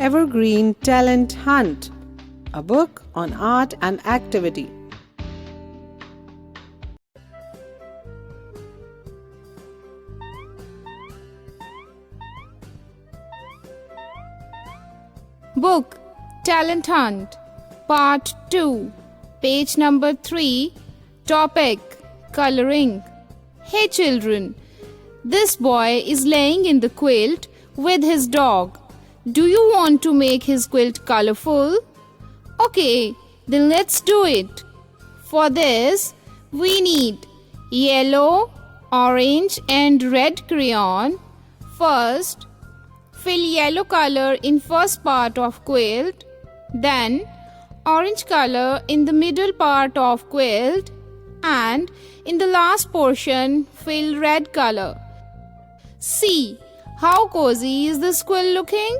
Evergreen Talent Hunt, a book on art and activity. Book Talent Hunt Part 2 Page number 3 Topic Coloring. Hey children, this boy is laying in the quilt with his dog. Do you want to make his quilt colorful? Okay, then let's do it. For this, we need yellow, orange and red crayon. First, fill yellow color in first part of quilt, then orange color in the middle part of quilt, and in the last portion fill red color. See how cozy is this quilt looking?